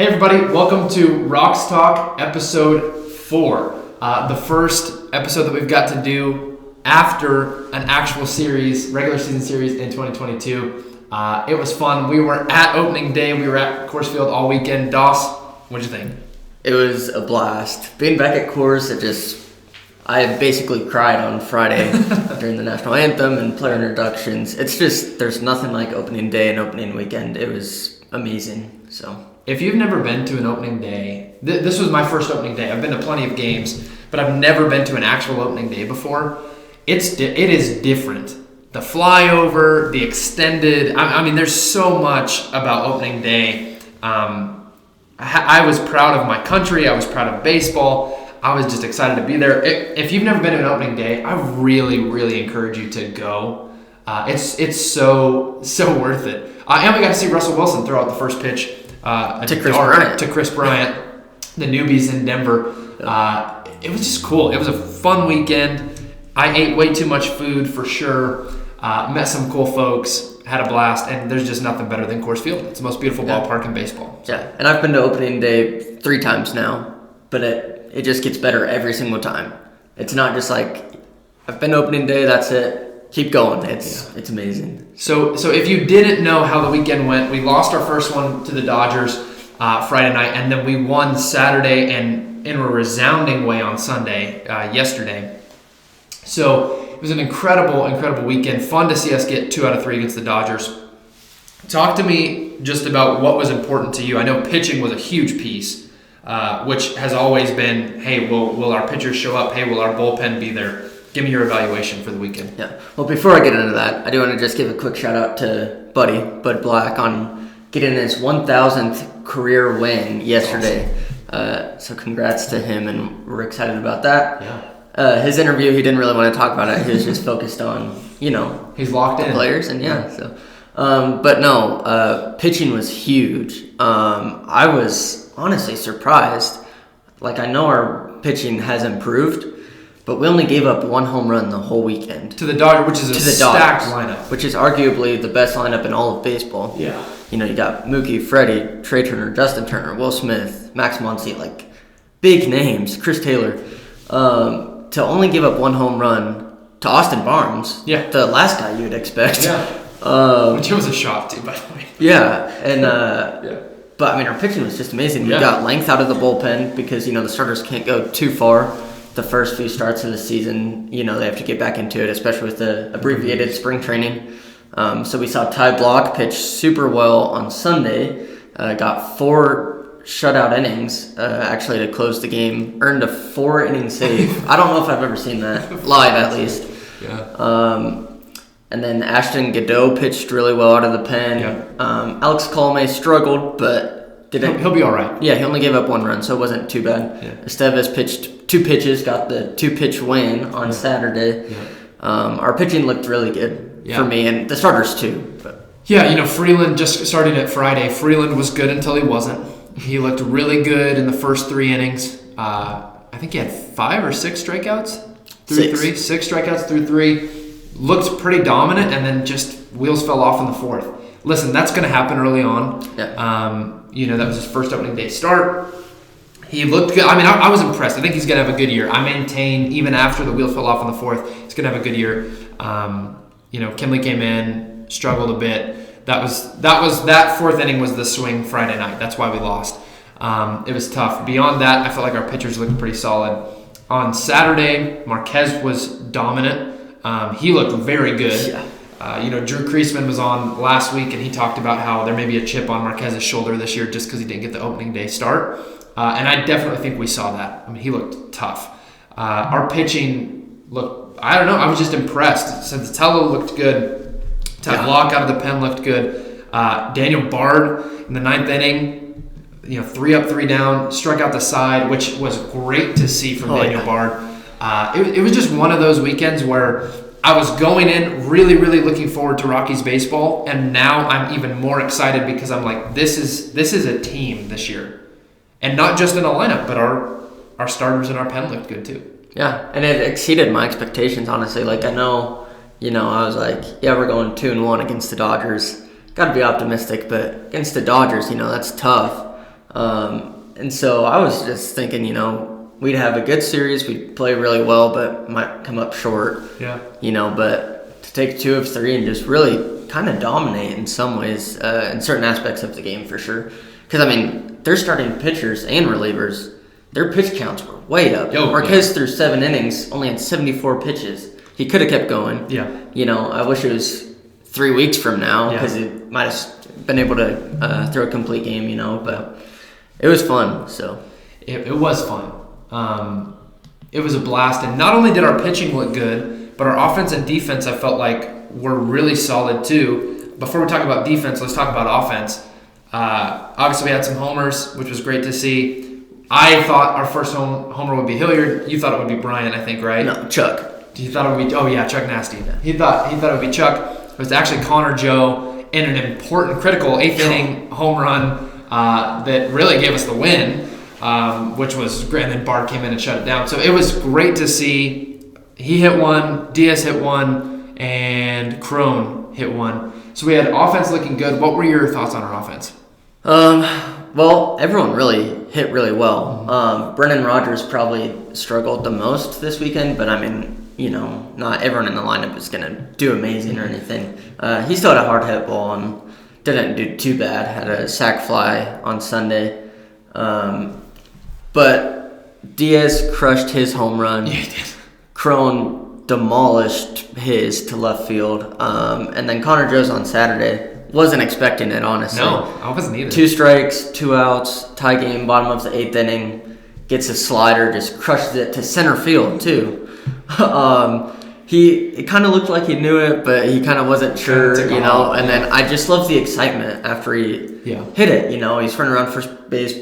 Hey everybody, welcome to RoxTalk episode 4. The first episode that we've got to do after an actual series, regular season series in 2022. It was fun. We were at opening day. We were at Coors Field all weekend. Doss, what'd you think? It was a blast. Being back at Coors, I basically cried on Friday during the national anthem and player introductions. It's just, there's nothing like opening day and opening weekend. It was amazing, so. If you've never been to an opening day, this was my first opening day. I've been to plenty of games, but I've never been to an actual opening day before. It is different. The flyover, the extended, I mean, there's so much about opening day. I was proud of my country. I was proud of baseball. I was just excited to be there. If you've never been to an opening day, I really, really encourage you to go. It's so worth it. And we got to see Russell Wilson throw out the first pitch to Chris Bryant, the newbies in Denver. It was just cool. It was a fun weekend. I ate way too much food for sure. Met some cool folks, had a blast, and there's just nothing better than Coors Field. It's the most beautiful ballpark in baseball. Yeah, and I've been to opening day 3 times now, but it just gets better every single time. It's not just like, I've been to opening day, that's it. Keep going. It's amazing. So if you didn't know how the weekend went, we lost our first one to the Dodgers Friday night, and then we won Saturday and in a resounding way on Sunday yesterday. So it was an incredible weekend. Fun to see us get 2 out of 3 against the Dodgers. Talk to me just about what was important to you. I know pitching was a huge piece, which has always been, hey, will our pitchers show up? Hey, will our bullpen be there? Give me your evaluation for the weekend. Yeah. Well, before I get into that, I do want to just give a quick shout out to Bud Black, on getting his 1,000th career win yesterday. Awesome. So congrats to him, and we're excited about that. Yeah. His interview, he didn't really want to talk about it. He was just focused on, he's locked in players, and so. But no, pitching was huge. I was honestly surprised. Like, I know our pitching has improved, but we only gave up 1 home run the whole weekend. To the Dodgers, which is a stacked lineup. Which is arguably the best lineup in all of baseball. Yeah. You got Mookie, Freddie, Trey Turner, Justin Turner, Will Smith, Max Muncy, like big names, Chris Taylor. To only give up 1 home run to Austin Barnes, the last guy you would expect. Yeah. Which was a shock too, by the way. Yeah. And but I mean, our pitching was just amazing. We got length out of the bullpen because, the starters can't go too far. The first few starts of the season, they have to get back into it, especially with the abbreviated spring training. So we saw Ty Block pitch super well on Sunday, got 4 shutout innings, actually, to close the game, earned a 4-inning save. I don't know if I've ever seen that, live at least. Yeah. And then Ashton Godot pitched really well out of the pen. Yeah. Alex Colomé struggled, but he'll be all right. Yeah, he only gave up 1 run, so it wasn't too bad. Yeah. Estevez pitched 2 pitches, got the 2-pitch win on Saturday. Yeah. Our pitching looked really good for me, and the starters too. But. Yeah, Freeland just started at Friday. Freeland was good until he wasn't. He looked really good in the first 3 innings. I think he had 5 or 6 strikeouts through 3. 6 strikeouts through 3. Looked pretty dominant, and then just wheels fell off in the 4th. Listen, that's going to happen early on. Yeah. That was his first opening day start. He looked good. I mean, I was impressed. I think he's going to have a good year. I maintain, even after the wheels fell off in the 4th, he's going to have a good year. Kimley came in, struggled a bit. That 4th inning was the swing Friday night. That's why we lost. It was tough. Beyond that, I felt like our pitchers looked pretty solid. On Saturday, Marquez was dominant. He looked very good. Yeah. Drew Kreisman was on last week, and he talked about how there may be a chip on Marquez's shoulder this year just because he didn't get the opening day start. And I definitely think we saw that. I mean, he looked tough. Our pitching looked, I don't know, I was just impressed. Senzatello looked good. Ty Block out of the pen looked good. Daniel Barr in the 9th inning, 3 up, 3 down, struck out the side, which was great to see from Daniel Barr. It was just one of those weekends where I was going in really, really looking forward to Rockies baseball, and now I'm even more excited because I'm like, this is a team this year. And not just in a lineup, but our starters and our pen looked good too. Yeah, and it exceeded my expectations, honestly. Like, I know, I was like, we're going 2-1 against the Dodgers. Got to be optimistic, but against the Dodgers, that's tough. And so I was just thinking, we'd have a good series, we'd play really well, but might come up short. Yeah. But to take 2 of 3 and just really kind of dominate in some ways, in certain aspects of the game for sure. Because, they're starting pitchers and relievers. Their pitch counts were way up. Marquez threw 7 innings, only had 74 pitches. He could have kept going. Yeah. I wish it was 3 weeks from now because he might have been able to throw a complete game, but it was fun. So it was fun. It was a blast, and not only did our pitching look good, but our offense and defense I felt like were really solid too. Before we talk about defense, let's talk about offense. Obviously, we had some homers, which was great to see. I thought our first homer would be Hilliard. You thought it would be Bryant, I think, right? No, Chuck. You thought it would be? Oh yeah, Chuck Nasty. He thought it would be Chuck. It was actually Connor Joe in an important, critical 8th inning home run that really gave us the win, which was great. And then Barr came in and shut it down. So it was great to see. He hit one, Diaz hit one, and Crone hit one. So we had offense looking good. What were your thoughts on our offense? Well, everyone really hit really well. Brennan Rodgers probably struggled the most this weekend, but not everyone in the lineup is going to do amazing or anything. He still had a hard hit ball and didn't do too bad. Had a sac fly on Sunday. But Diaz crushed his home run. Yeah, he did. Crone demolished his to left field. And then Connor Joe's on Saturday. Wasn't expecting it, honestly. No, I wasn't either. 2 strikes, 2 outs, tie game, bottom of the 8th inning. Gets a slider, just crushes it to center field, too. It kind of looked like he knew it, but he kind of wasn't sure, And then I just love the excitement after he hit it. He's running around first base,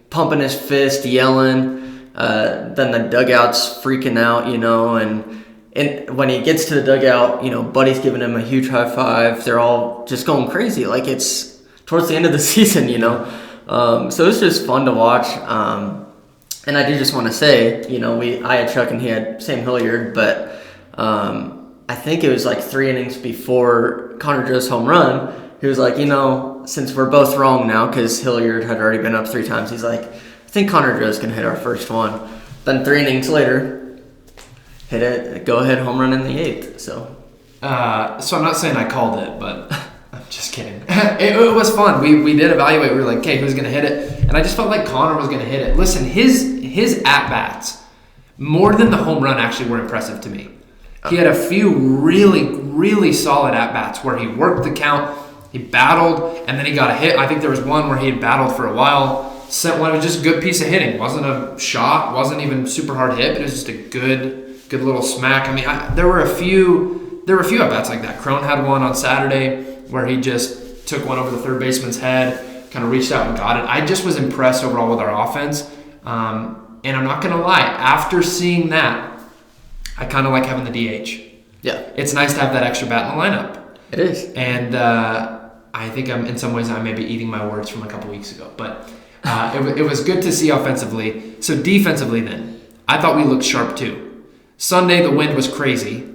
pumping his fist, yelling. Then the dugout's freaking out, and when he gets to the dugout, Buddy's giving him a huge high five. They're all just going crazy, like it's towards the end of the season, So it's just fun to watch. And I do just want to say, I had Chuck and he had Sam Hilliard, but I think it was like 3 innings before Connor Joe's home run. He was like, since we're both wrong now, because Hilliard had already been up 3 times, he's like, I think Connor Joe's going to hit our first one. Then 3 innings later, hit it, go-ahead home run in the 8th. So I'm not saying I called it, but I'm just kidding. It was fun. We did evaluate. We were like, okay, who's going to hit it? And I just felt like Connor was going to hit it. Listen, his at-bats, more than the home run, actually were impressive to me. He had a few really, really solid at-bats where he worked the count, he battled, and then he got a hit. I think there was one where he had battled for a while, sent one. It was just a good piece of hitting. Wasn't a shot, wasn't even super hard hit, but it was just a good little smack. There were a few at-bats like that. Crone had one on Saturday where he just took one over the third baseman's head, kind of reached out and got it. I just was impressed overall with our offense. And I'm not going to lie, after seeing that, I kind of like having the DH. Yeah. It's nice to have that extra bat in the lineup. It is. And I think in some ways I may be eating my words from a couple weeks ago. But it was good to see offensively. So defensively then, I thought we looked sharp too. Sunday, the wind was crazy.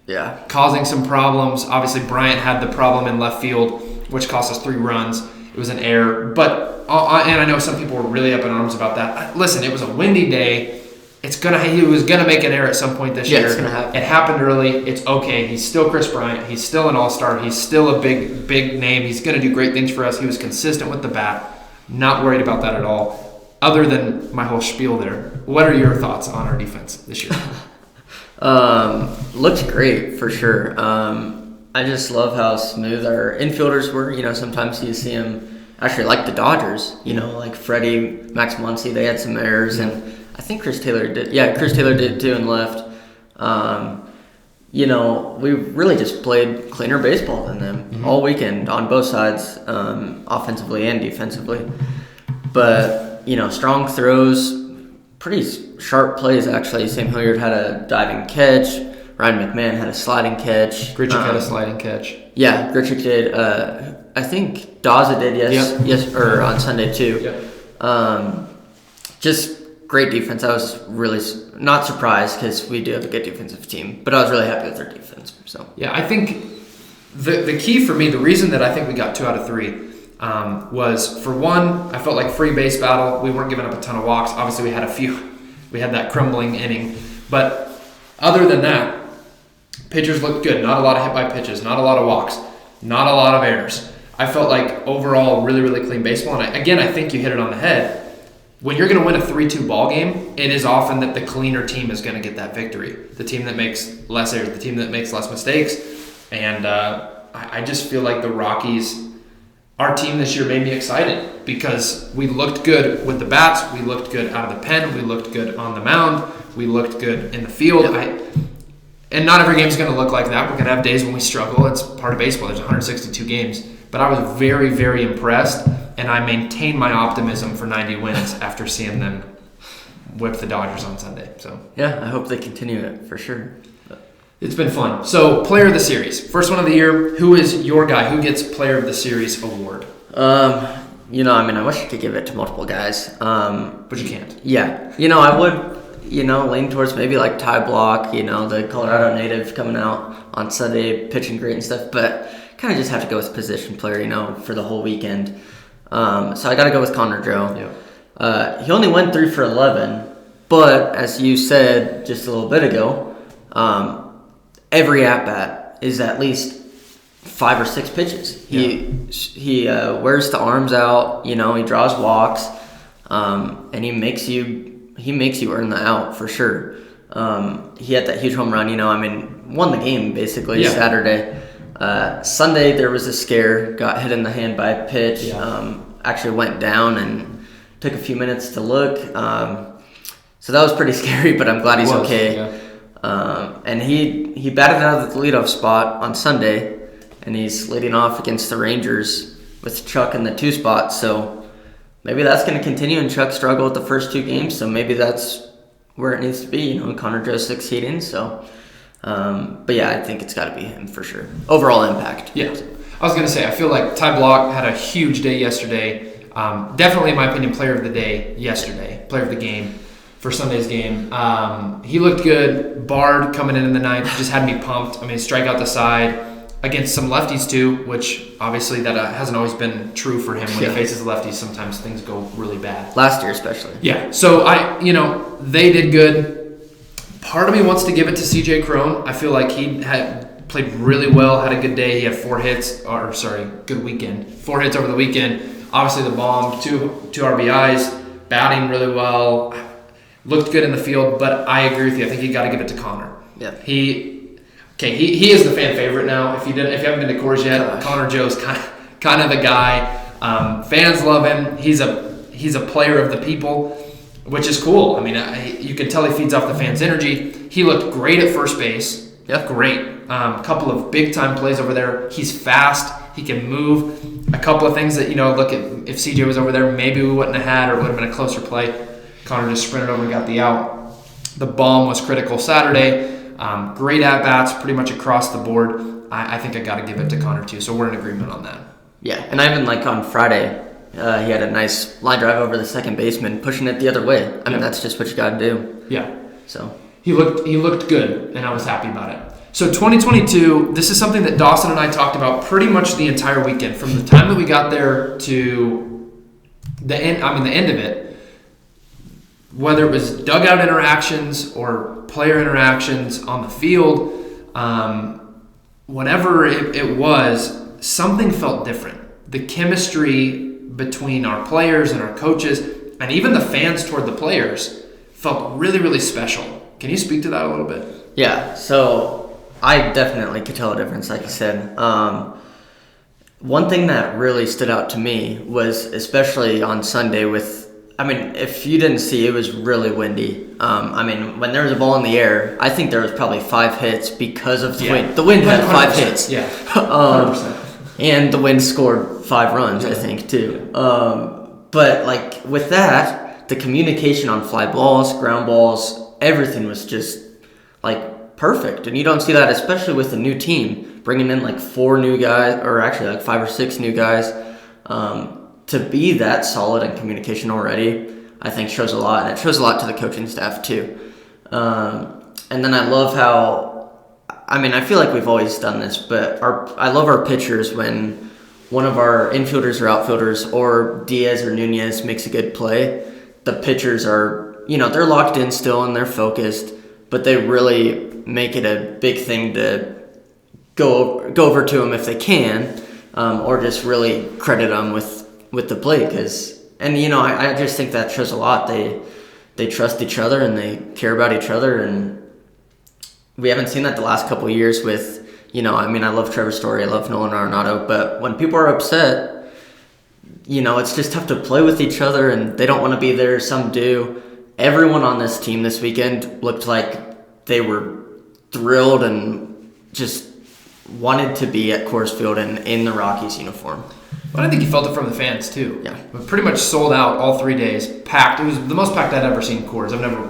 Yeah. Causing some problems. Obviously, Bryant had the problem in left field, which cost us 3 runs. It was an error. But and I know some people were really up in arms about that. Listen, it was a windy day. He was gonna make an error at some point this year. It's gonna happen. It happened early. It's okay. He's still Chris Bryant. He's still an all-star. He's still a big name. He's gonna do great things for us. He was consistent with the bat. Not worried about that at all. Other than my whole spiel there, what are your thoughts on our defense this year? Looked great for sure. I just love how smooth our infielders were. Sometimes you see them actually like the Dodgers. Like Freddie, Max Muncy, they had some errors, and I think Chris Taylor did. Yeah, Chris Taylor did too and left. We really just played cleaner baseball than them all weekend on both sides, offensively and defensively. But strong throws. Pretty sharp plays, actually. Sam Hilliard had a diving catch. Ryan McMahon had a sliding catch. Grichuk had a sliding catch. Yeah, Grichuk did. I think Daza did, yes, or on Sunday too. Yep. Just great defense. I was really not surprised because we do have a good defensive team, but I was really happy with our defense. So yeah, I think the key for me, the reason that I think we got 2 out of 3 was, for one, I felt like free base battle. We weren't giving up a ton of walks. Obviously, we had that crumbling inning. But other than that, pitchers looked good. Not a lot of hit by pitches, not a lot of walks, not a lot of errors. I felt like overall really, really clean baseball. And I think you hit it on the head. When you're going to win a 3-2 ball game, it is often that the cleaner team is going to get that victory. The team that makes less errors, the team that makes less mistakes. And I just feel like the Rockies, our team this year made me excited because we looked good with the bats. We looked good out of the pen. We looked good on the mound. We looked good in the field. And not every game is going to look like that. We're going to have days when we struggle. It's part of baseball. There's 162 games. But I was very, very impressed, and I maintained my optimism for 90 wins after seeing them whip the Dodgers on Sunday. So yeah, I hope they continue it for sure. It's been fun. So, player of the series. First one of the year. Who is your guy? Who gets player of the series award? I wish I could give it to multiple guys. But you can't. Yeah. I would, lean towards maybe like Ty Block, the Colorado native coming out on Sunday, pitching great and stuff. But kind of just have to go with position player, for the whole weekend. So I got to go with Connor Joe. Yeah. He only went 3 for 11, but as you said just a little bit ago, every at-bat is at least 5 or 6 pitches. He wears the arms out, he draws walks, and he makes you earn the out for sure. He had that huge home run, won the game basically Saturday. Sunday there was a scare, got hit in the hand by a pitch, actually went down and took a few minutes to look. So that was pretty scary, but I'm glad he's okay. Yeah. And he batted out of the leadoff spot on Sunday, and he's leading off against the Rangers with Chuck in the 2 spot. So maybe that's going to continue, and Chuck struggled with the first 2 games, so maybe that's where it needs to be. Connor Joe succeeding. So, but yeah, I think it's got to be him for sure. Overall impact. Yeah, I was going to say, I feel like Ty Block had a huge day yesterday. Definitely, in my opinion, player of the day yesterday, player of the game for Sunday's game. He looked good. Barr coming in the 9th just had me pumped. Strike out the side against some lefties too, which obviously that hasn't always been true for him. When he faces lefties, sometimes things go really bad. Last year especially. Yeah, so they did good. Part of me wants to give it to CJ Crone. I feel like he had played really well, had a good day. He had 4 hits, good weekend. 4 hits over the weekend. Obviously the bomb, two RBIs, batting really well, looked good in the field, but I agree with you. I think you got to give it to Connor. Yeah. He is the fan favorite now. If you haven't been to Coors yet, Connor Joe's kind of the guy. Fans love him. He's a player of the people, which is cool. You can tell he feeds off the fans' energy. He looked great at first base. Yep. Great. A couple of big time plays over there. He's fast. He can move. A couple of things that, look at, if CJ was over there, maybe we wouldn't have had, or it would have been a closer play. Connor just sprinted over and got the out. The bomb was critical Saturday. Great at-bats pretty much across the board. I think I got to give it to Connor too, so we're in agreement on that. Yeah, and I even on Friday, he had a nice line drive over the second baseman, pushing it the other way. That's just what you got to do. Yeah. So he looked good, and I was happy about it. So 2022, this is something that Dawson and I talked about pretty much the entire weekend, from the time that we got there to the end. The end of it. Whether it was dugout interactions or player interactions on the field, whatever it was, something felt different. The chemistry between our players and our coaches, and even the fans toward the players, felt really, really special. Can you speak to that a little bit? Yeah, so I definitely could tell a difference, like you said. One thing that really stood out to me was, especially on Sunday if you didn't see, it was really windy. When there was a ball in the air, I think there was probably 5 hits because of the wind. The wind had 5 hits. Yeah, 100%. And the wind scored 5 runs, I think, too. But, with that, the communication on fly balls, ground balls, everything was just, perfect. And you don't see that, especially with the new team, bringing in, 4 new guys, or actually, 5 or 6 new guys. To be that solid in communication already, I think shows a lot, and it shows a lot to the coaching staff too. And then I love how, I feel like we've always done this, but I love our pitchers when one of our infielders or outfielders or Diaz or Nunez makes a good play, the pitchers are, they're locked in still and they're focused, but they really make it a big thing to go over to them if they can, or just really credit them with the play. I just think that shows a lot. They trust each other and they care about each other, and we haven't seen that the last couple of years with, I love Trevor Story, I love Nolan Arenado, but when people are upset, it's just tough to play with each other and they don't want to be there, some do. Everyone on this team this weekend looked like they were thrilled and just wanted to be at Coors Field and in the Rockies uniform. But I think you felt it from the fans too. Yeah. We pretty much sold out all 3 days, packed. It was the most packed I'd ever seen Coors. I've never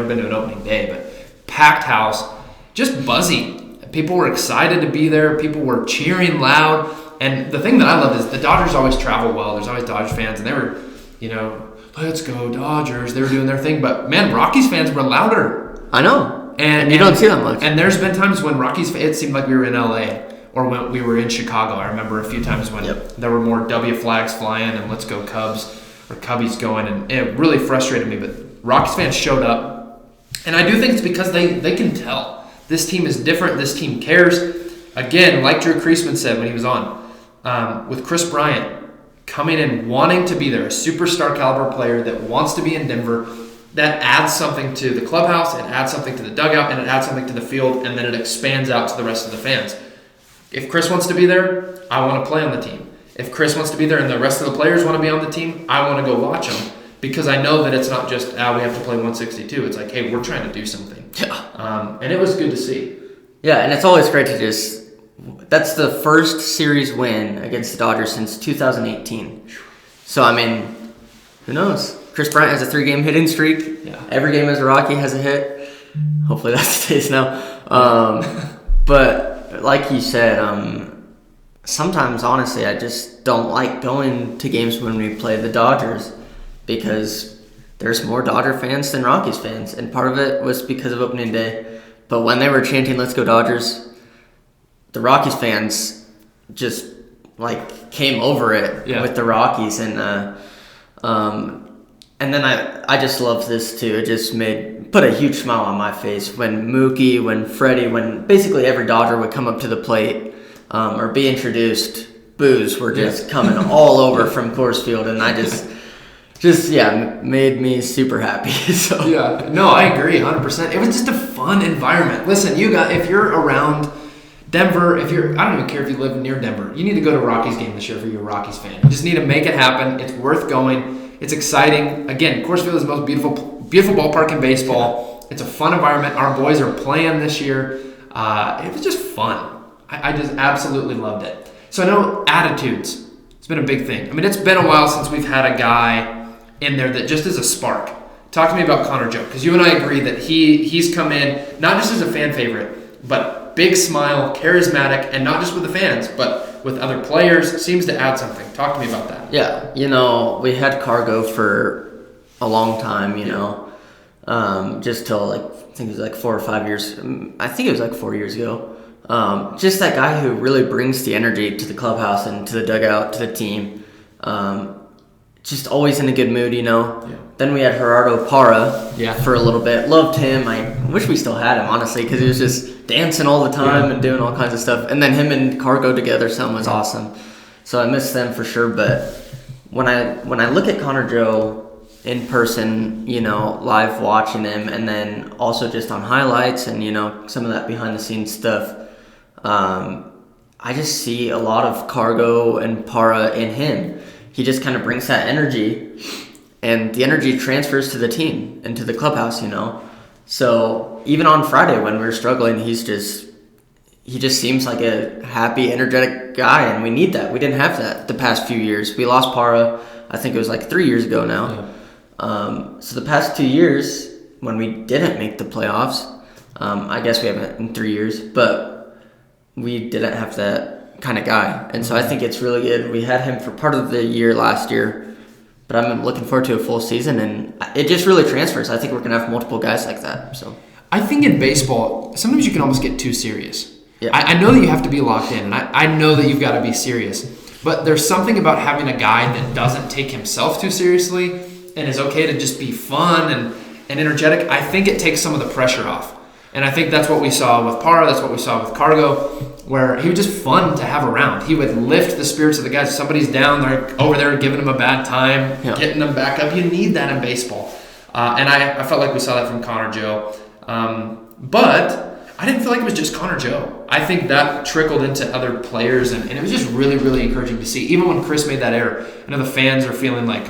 been to an opening day, but packed house, just buzzy. People were excited to be there. People were cheering loud. And the thing that I loved is the Dodgers always travel well. There's always Dodgers fans, and they were, let's go Dodgers. They were doing their thing. But, man, Rockies fans were louder. I know. And you don't see that much. And there's been times when Rockies, it seemed like we were in L.A. or when we were in Chicago. I remember a few times when there were more W flags flying and let's go Cubs or Cubbies going. And it really frustrated me. But Rockies fans showed up. And I do think it's because they can tell. This team is different. This team cares. Again, like Drew Kreisman said when he was on, with Chris Bryant coming in, wanting to be there, a superstar caliber player that wants to be in Denver, that adds something to the clubhouse, it adds something to the dugout, and it adds something to the field, and then it expands out to the rest of the fans. If Chris wants to be there, I want to play on the team. If Chris wants to be there and the rest of the players want to be on the team, I want to go watch them. Because I know that it's not just, we have to play 162. It's like, hey, we're trying to do something. Yeah. And it was good to see. Yeah, and it's always great to that's the first series win against the Dodgers since 2018. So, who knows? Chris Bryant has a 3-game hitting streak. Yeah. Every game as a Rocky has a hit. Hopefully that stays now. But like you said, sometimes, honestly, I just don't like going to games when we play the Dodgers, because there's more Dodger fans than Rockies fans, and part of it was because of opening day. But when they were chanting "Let's go Dodgers," the Rockies fans just came over it with the Rockies, and then I just love this too. It just put a huge smile on my face when Mookie, when Freddie, when basically every Dodger would come up to the plate or be introduced. Boos were just coming all over from Coors Field, and I just made me super happy. So yeah, no, I agree 100%. It was just a fun environment. Listen, if you're around Denver, I don't even care if you live near Denver, you need to go to a Rockies game this year if you're a Rockies fan. You just need to make it happen. It's worth going. It's exciting. Again, Coors Field is the most beautiful ballpark in baseball. It's a fun environment. Our boys are playing this year. It was just fun. I just absolutely loved it. So I know attitudes. It's been a big thing. It's been a while since we've had a guy in there that just is a spark. Talk to me about Connor Joe, because you and I agree that he's come in not just as a fan favorite, but big smile, charismatic, and not just with the fans, but with other players. Seems to add something. Talk to me about that. Yeah, we had Cargo for a long time, just till I think it was 4 or 5 years. I think it was 4 years ago. Just that guy who really brings the energy to the clubhouse and to the dugout, to the team. Just always in a good mood, Yeah. Then we had Gerardo Parra for a little bit. Loved him. I wish we still had him, honestly, because he was just dancing all the time and doing all kinds of stuff. And then him and Cargo together, something was awesome. So I miss them for sure. But when I look at Connor Joe in person, live watching him, and then also just on highlights and, some of that behind-the-scenes stuff, I just see a lot of Cargo and Parra in him. He just kind of brings that energy, and the energy transfers to the team and to the clubhouse, So even on Friday when we were struggling, he just seems like a happy, energetic guy, and we need that. We didn't have that the past few years. We lost Parra, I think it was 3 years ago now. Yeah. So the past 2 years, when we didn't make the playoffs, I guess we haven't in 3 years, but we didn't have that kind of guy. And so I think it's really good. We had him for part of the year last year, but I'm looking forward to a full season, and it just really transfers. I think we're going to have multiple guys like that. So I think in baseball, sometimes you can almost get too serious. Yeah. I know that you have to be locked in, and I know that you've got to be serious. But there's something about having a guy that doesn't take himself too seriously and is okay to just be fun and energetic. I think it takes some of the pressure off. And I think that's what we saw with Parra. That's what we saw with Cargo, where he was just fun to have around. He would lift the spirits of the guys. If somebody's down, they're over there giving them a bad time, getting them back up. You need that in baseball. And I felt like we saw that from Connor Joe. But I didn't feel like it was just Connor Joe. I think that trickled into other players, and it was just really, really encouraging to see. Even when Chris made that error, I know the fans are feeling like,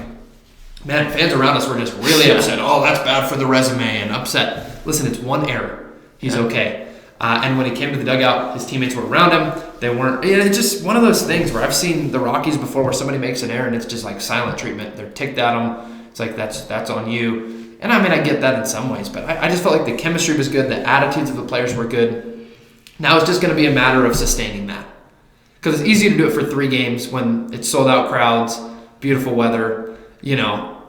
man, fans around us were just really upset. Oh, that's bad for the resume and upset. Listen, it's one error. He's okay. And when he came to the dugout, his teammates were around him. They weren't. It's just one of those things where I've seen the Rockies before where somebody makes an error and it's just like silent treatment. They're ticked at him. It's like, that's on you. And I mean, I get that in some ways, but I just felt like the chemistry was good. The attitudes of the players were good. Now it's just going to be a matter of sustaining that. Because it's easy to do it for 3 games when it's sold out crowds, beautiful weather,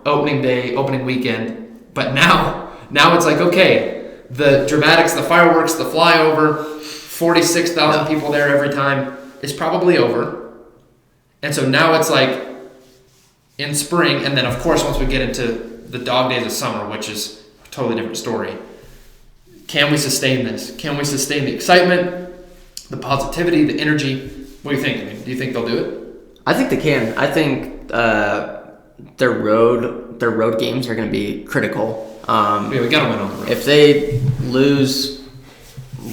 opening day, opening weekend. But now it's like, okay, the dramatics, the fireworks, the flyover, 46,000 people there every time is probably over. And so now it's like in spring, and then of course once we get into the dog days of summer, which is a totally different story. Can we sustain this? Can we sustain the excitement, the positivity, the energy? What do you think? I mean, do you think they'll do it? I think they can. I think their road games are going to be critical. We got to win on the road. If they lose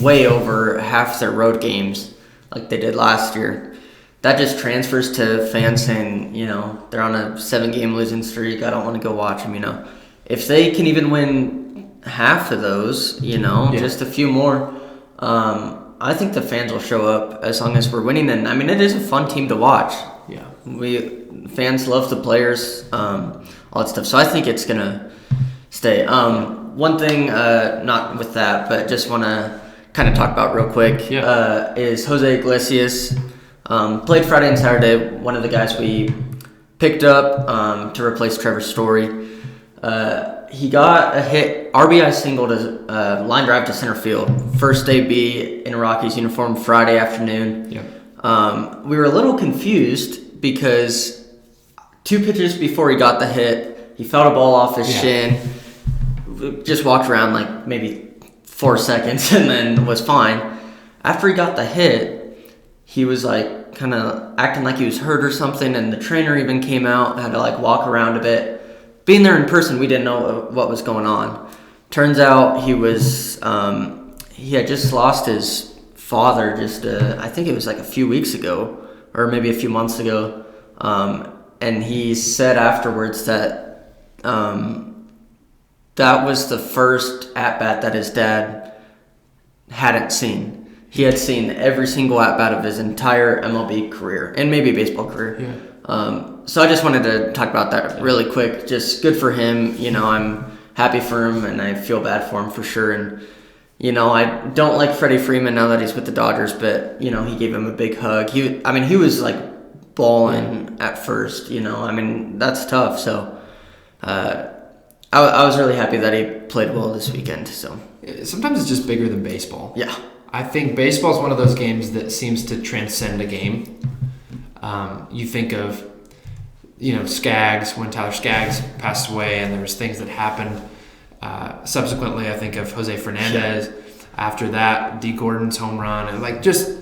way over half their road games, like they did last year, that just transfers to fans saying, they're on a 7-game losing streak. I don't want to go watch them, If they can even win half of those, just a few more, I think the fans will show up as long as we're winning. And, I mean, it is a fun team to watch. Yeah. Fans love the players, all that stuff. So I think it's going to stay. One thing, not with that, but just want to kind of talk about real quick, is Jose Iglesias. Played Friday and Saturday. One of the guys we picked up to replace Trevor Story. He got a hit, RBI single to line drive to center field. First AB in a Rockies uniform Friday afternoon. Yeah. We were a little confused because 2 pitches before he got the hit, he felt a ball off his shin. Just walked around like maybe 4 seconds and then was fine. After he got the hit, he was like kind of acting like he was hurt or something, and the trainer even came out, had to like walk around a bit. Being there in person, we didn't know what was going on. Turns out he had just lost his father I think it was like a few weeks ago or maybe a few months ago. And he said afterwards that that was the first at-bat that his dad hadn't seen. He had seen every single at-bat of his entire MLB career and maybe baseball career. Yeah. So I just wanted to talk about that really quick. Just good for him. I'm happy for him, and I feel bad for him for sure. And, I don't like Freddie Freeman now that he's with the Dodgers, but, he gave him a big hug. He was like balling at first, that's tough. So I was really happy that he played well this weekend. So sometimes it's just bigger than baseball. Yeah. I think baseball is one of those games that seems to transcend a game. You think of, Skaggs, when Tyler Skaggs passed away, and there was things that happened. Subsequently, I think of Jose Fernandez. After that, D. Gordon's home run. And just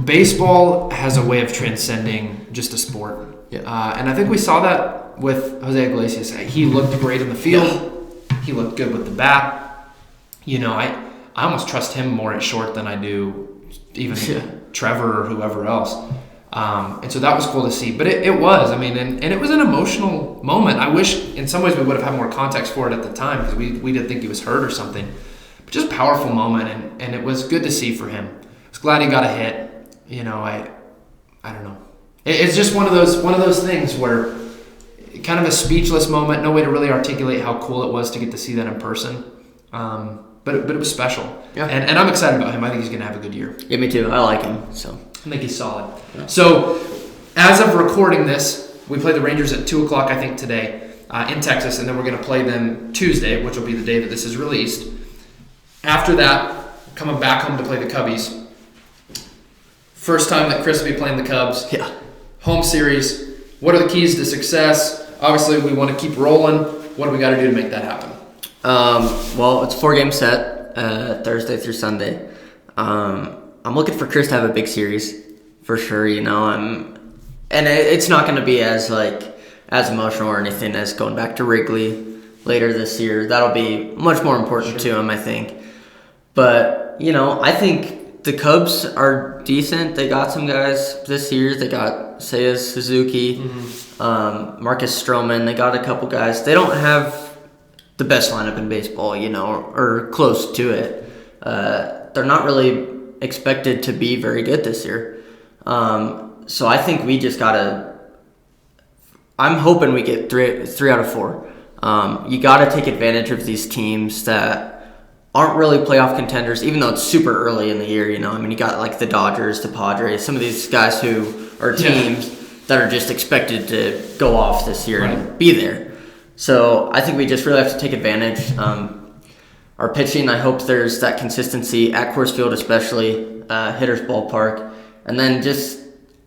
baseball has a way of transcending just a sport. Yeah. And I think we saw that with Jose Iglesias. He looked great in the field. He looked good with the bat. I almost trust him more at short than I do even Trevor or whoever else. And so that was cool to see. But it was, and it was an emotional moment. I wish in some ways we would have had more context for it at the time because we didn't think he was hurt or something. But just a powerful moment, and it was good to see for him. I was glad he got a hit. I don't know. It's just one of those things where kind of a speechless moment, no way to really articulate how cool it was to get to see that in person. But it was special. Yeah. And I'm excited about him. I think he's going to have a good year. Yeah, me too. I like him. So I think he's solid. Yeah. So as of recording this, we play the Rangers at 2 o'clock, I think, today in Texas, and then we're going to play them Tuesday, which will be the day that this is released. After that, coming back home to play the Cubbies. First time that Chris will be playing the Cubs. Yeah. home series. What are the keys to success? Obviously, we want to keep rolling. What do we got to do to make that happen? Well, it's a 4-game set, Thursday through Sunday. I'm looking for Chris to have a big series for sure. And it's not going to be as emotional or anything as going back to Wrigley later this year. That'll be much more important to him, I think. But I think the Cubs are decent. They got some guys this year. They got Seiya Suzuki, Marcus Stroman. They got a couple guys. They don't have the best lineup in baseball, or close to it. They're not really expected to be very good this year. So I think we just gotta. I'm hoping we get three out of 4. You gotta take advantage of these teams that aren't really playoff contenders, even though it's super early in the year. You got like the Dodgers, the Padres, some of these guys who are teams that are just expected to go off this year and be there. So I think we just really have to take advantage. Our pitching, I hope there's that consistency at Coors Field, especially Hitters Ballpark. And then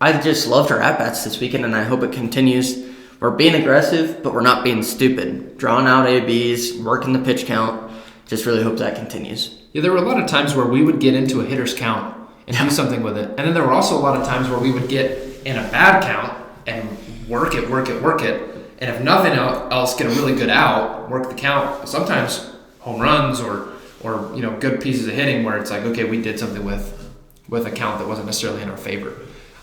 I just loved our at-bats this weekend, and I hope it continues. We're being aggressive, but we're not being stupid. Drawing out ABs, working the pitch count. Just really hope that continues. Yeah, there were a lot of times where we would get into a hitter's count and do something with it. And then there were also a lot of times where we would get in a bad count and work it. And if nothing else, get a really good out, work the count. Sometimes home runs or good pieces of hitting where it's like, okay, we did something with a count that wasn't necessarily in our favor.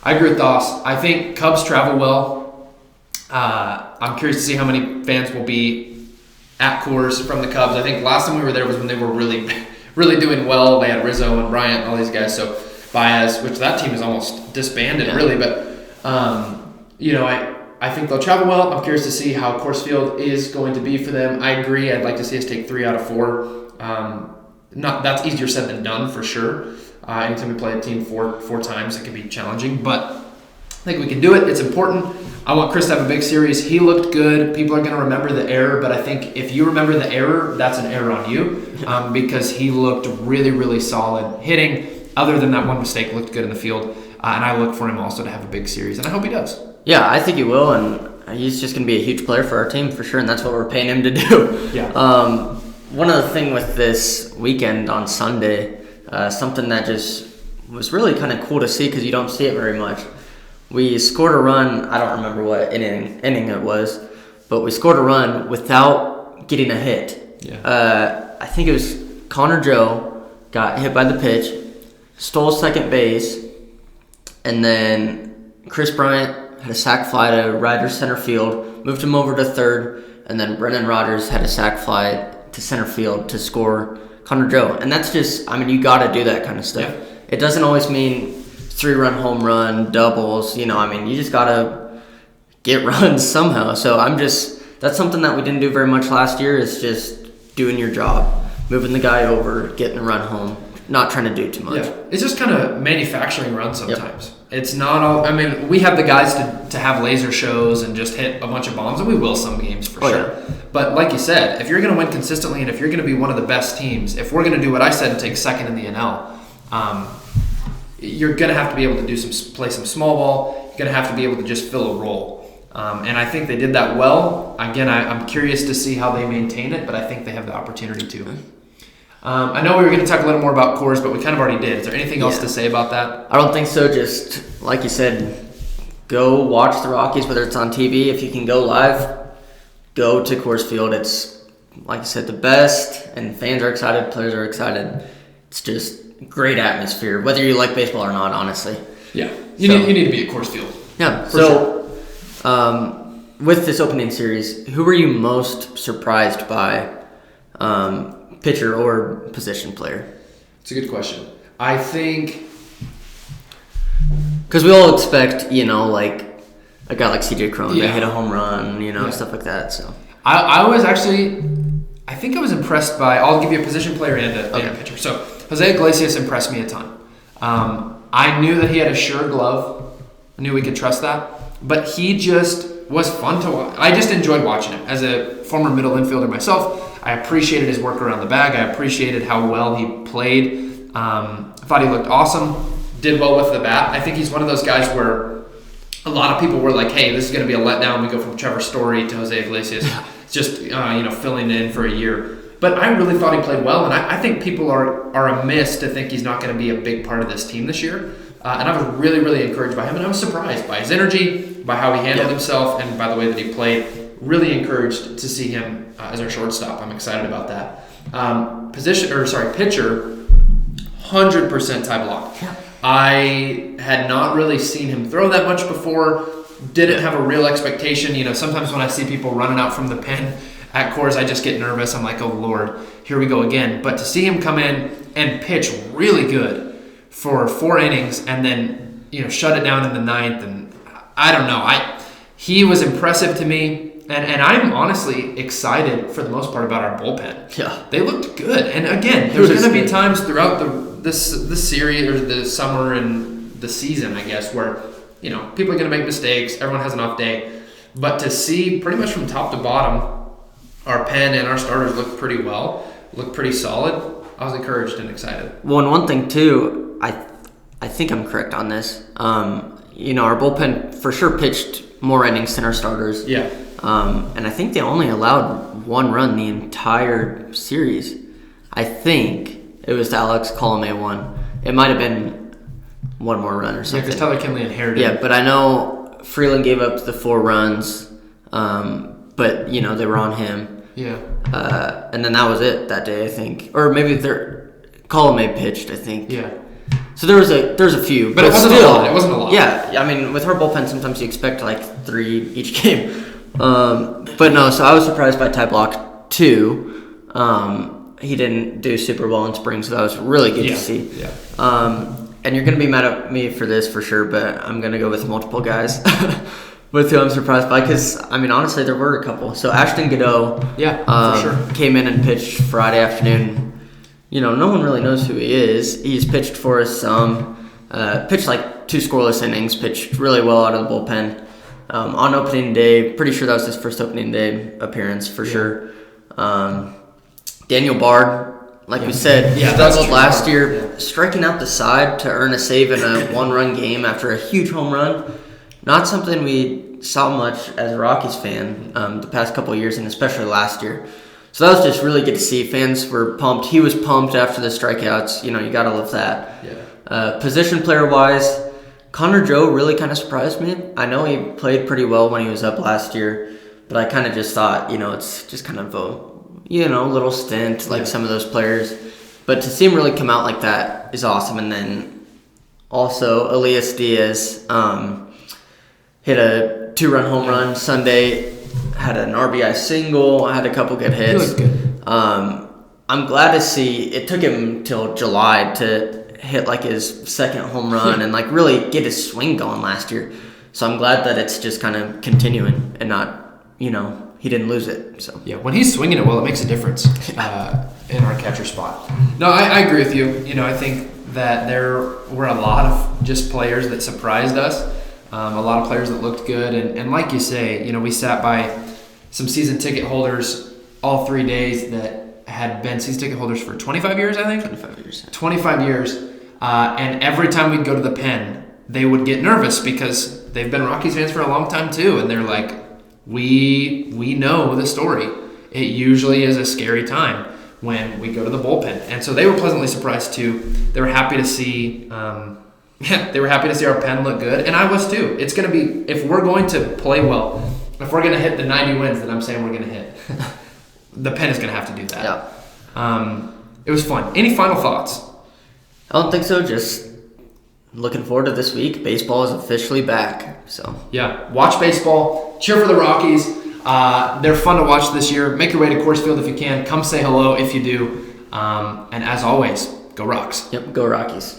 I agree with Dawes. I think Cubs travel well. I'm curious to see how many fans will be at Coors from the Cubs. I think last time we were there was when they were really, really doing well. They had Rizzo and Bryant and all these guys. So Baez, which that team is almost disbanded, really. But I think they'll travel well. I'm curious to see how Coors Field is going to be for them. I agree. I'd like to see us take 3 out of 4. That's easier said than done for sure. Anytime we play a team four times, it can be challenging, but I think we can do it. It's important. I want Chris to have a big series. He looked good. People are going to remember the error, but I think if you remember the error, that's an error on you because he looked really, really solid hitting. Other than that one mistake, looked good in the field, and I look for him also to have a big series, and I hope he does. Yeah, I think he will, and he's just going to be a huge player for our team for sure, and that's what we're paying him to do. Yeah. One other thing with this weekend on Sunday, something that just was really kind of cool to see because you don't see it very much. We scored a run. I don't remember what inning it was, but we scored a run without getting a hit. Yeah. I think it was Connor Joe got hit by the pitch, stole second base, and then Chris Bryant had a sac fly to Ryder center field, moved him over to third, and then Brennan Rodgers had a sac fly to center field to score Connor Joe. And that's just, you got to do that kind of stuff. Yeah. It doesn't always mean 3-run home run, doubles, you just gotta get runs somehow. So that's something that we didn't do very much last year is just doing your job, moving the guy over, getting a run home, not trying to do too much. Yeah, it's just kind of manufacturing runs sometimes. Yep. It's not all, we have the guys to have laser shows and just hit a bunch of bombs, and we will some games for sure. Yeah. But like you said, if you're going to win consistently and if you're going to be one of the best teams, if we're going to do what I said and take second in the NL, you're going to have to be able to play some small ball. You're going to have to be able to just fill a role. And I think they did that well. Again, I'm curious to see how they maintain it, but I think they have the opportunity to. I know we were going to talk a little more about Coors, but we kind of already did. Is there anything else to say about that? I don't think so. Just like you said, go watch the Rockies, whether it's on TV. If you can go live, go to Coors Field. It's, like I said, the best, and fans are excited, players are excited. It's just great atmosphere, whether you like baseball or not, honestly. Yeah. You need to be at Coors Field. Yeah. So, with this opening series, who were you most surprised by, pitcher or position player? It's a good question. I think... Because we all expect, like a guy like C.J. Cron to hit a home run, stuff like that. So I was actually... I think I was impressed by... I'll give you a position player and a pitcher. So Jose Iglesias impressed me a ton. I knew that he had a sure glove. I knew we could trust that. But he just was fun to watch. I just enjoyed watching him. As a former middle infielder myself, I appreciated his work around the bag. I appreciated how well he played. I thought he looked awesome. Did well with the bat. I think he's one of those guys where a lot of people were like, hey, this is going to be a letdown. We go from Trevor Story to Jose Iglesias, just filling in for a year. But I really thought he played well, and I think people are amiss to think he's not going to be a big part of this team this year. And I was really, really encouraged by him, and I was surprised by his energy, by how he handled himself, and by the way that he played. Really encouraged to see him as our shortstop. I'm excited about that. Pitcher, 100% Ty Blach. Yeah. I had not really seen him throw that much before. Didn't have a real expectation. Sometimes when I see people running out from the pen at Coors, I just get nervous. I'm like, oh Lord, here we go again. But to see him come in and pitch really good for 4 innings and then shut it down in the 9th, and I don't know, he was impressive to me. And I'm honestly excited for the most part about our bullpen. Yeah, they looked good. And again, there's going to be times throughout this series or the summer and the season, I guess, where people are going to make mistakes. Everyone has an off day, but to see pretty much from top to bottom, our pen and our starters look pretty well, look pretty solid. I was encouraged and excited. Well, and one thing too, I think I'm correct on this. Our bullpen for sure pitched more innings than our starters. Yeah. And I think they only allowed 1 run the entire series. I think it was the Alex Colomé one. It might have been 1 more run or something. Yeah, because Tyler Kinley inherited. Yeah, but I know Freeland gave up the 4 runs, but they were on him. Yeah. And then that was it that day, I think, or maybe Colomé pitched, I think. Yeah. So there's a few, but it wasn't still, a lot. It wasn't a lot. Yeah, I mean, with our bullpen, sometimes you expect like 3 each game. But no, so I was surprised by Ty Blach too. He didn't do super well in spring, so that was really good to see. Yeah. And you're gonna be mad at me for this for sure, but I'm gonna go with multiple guys with who I'm surprised by, because I mean, honestly, there were a couple. So Ashton Godot, for sure, came in and pitched Friday afternoon. No one really knows who he is. He's pitched for us some, pitched like 2 scoreless innings, pitched really well out of the bullpen. On opening day, pretty sure that was his first opening day appearance for sure. Daniel Barr, like we said, struggled last year, striking out the side to earn a save in a 1-run game after a huge home run. Not something we saw much as a Rockies fan the past couple of years, and especially last year. So that was just really good to see. Fans were pumped. He was pumped after the strikeouts. You got to love that. Yeah. Position player-wise, Connor Joe really kind of surprised me. I know he played pretty well when he was up last year, but I kind of just thought, it's just kind of a, little stint like some of those players. But to see him really come out like that is awesome. And then also Elias Diaz hit a 2-run home run Sunday, had an RBI single, had a couple good hits. He looked good. I'm glad to see it took him till July to hit like his 2nd home run and like really get his swing going last year. So I'm glad that it's just kind of continuing and not, he didn't lose it. So yeah, when he's swinging it well, it makes a difference in our catcher spot. No, I agree with you. I think that there were a lot of just players that surprised us. A lot of players that looked good, and like you say, we sat by some season ticket holders all 3 days that had been season ticket holders for 25 years, I think. 25 years. And every time we'd go to the pen, they would get nervous because they've been Rockies fans for a long time too, and they're like, we know the story. It usually is a scary time when we go to the bullpen, and so they were pleasantly surprised too. They were happy to see. They were happy to see our pen look good, and I was too. It's going to be, if we're going to play well, if we're going to hit the 90 wins that I'm saying we're going to hit, the pen is going to have to do that. Yeah. It was fun. Any final thoughts? I don't think so. Just looking forward to this week. Baseball is officially back. So yeah, watch baseball. Cheer for the Rockies. They're fun to watch this year. Make your way to Coors Field if you can. Come say hello if you do. And as always, go Rocks. Yep, go Rockies.